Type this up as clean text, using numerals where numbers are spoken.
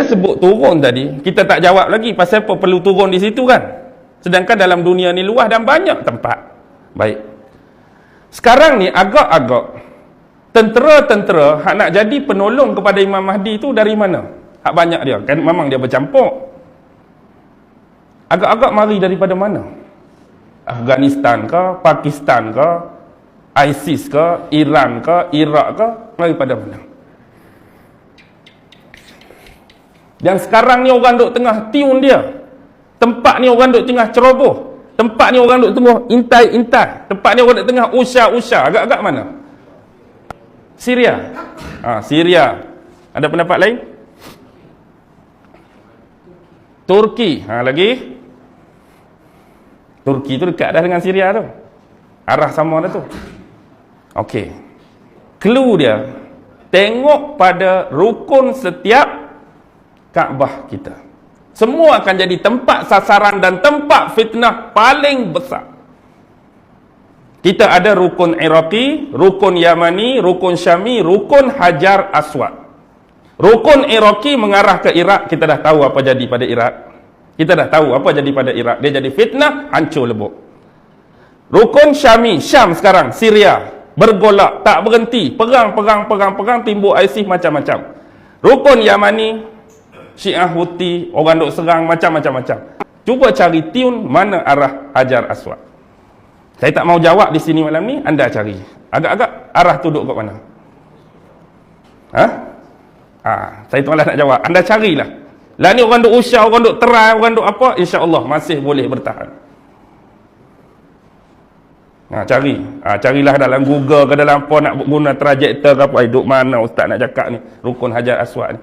sebut turun tadi, kita tak jawab lagi pasal apa perlu turun di situ kan. Sedangkan dalam dunia ni luas dan banyak tempat. Baik. Sekarang ni agak-agak tentera-tentera hak nak jadi penolong kepada Imam Mahdi tu dari mana? Hak banyak dia. Kan memang dia bercampur. Agak-agak mari daripada mana? Afghanistan ke, Pakistan ke, ISIS ke, Iran ke, Iraq ke, daripada mana? Dan sekarang ni orang duk tengah tiun dia. Tempat ni orang duk tengah ceroboh. Tempat ni orang duk tengah intai-intai. Tempat ni orang duk tengah usah-usah. Agak-agak mana? Syria. Syria. Ada pendapat lain? Turki. Lagi? Turki tu dekat dah dengan Syria tu. Arah sama dah tu. Okey. Clue dia, tengok pada rukun setiap Kaabah kita. Semua akan jadi tempat sasaran dan tempat fitnah paling besar. Kita ada rukun Iraqi, rukun Yamani, rukun Syami, rukun Hajar Aswad. Rukun Iraqi mengarah ke Iraq, kita dah tahu apa jadi pada Iraq. Kita dah tahu apa jadi pada Iraq. Dia jadi fitnah, hancur lebur. Rukun Syami, Syam sekarang, Syria, bergolak, tak berhenti, perang, timbul ISIS macam-macam. Rukun Yamani, Syiah Houthi, orang duk serang macam-macam. Cuba cari tune mana arah Hajar Aswad. Saya tak mau jawab di sini malam ni, anda cari. Agak-agak arah tu duk kat mana? Saya tu malah nak jawab. Anda carilah. Lah ni orang duk usah, orang duk terai, orang duk apa, insya-Allah masih boleh bertahan. Carilah dalam Google ke dalam apa nak guna trajektor ke apa, duk mana ustaz nak cakap ni, rukun Hajar Aswad ni.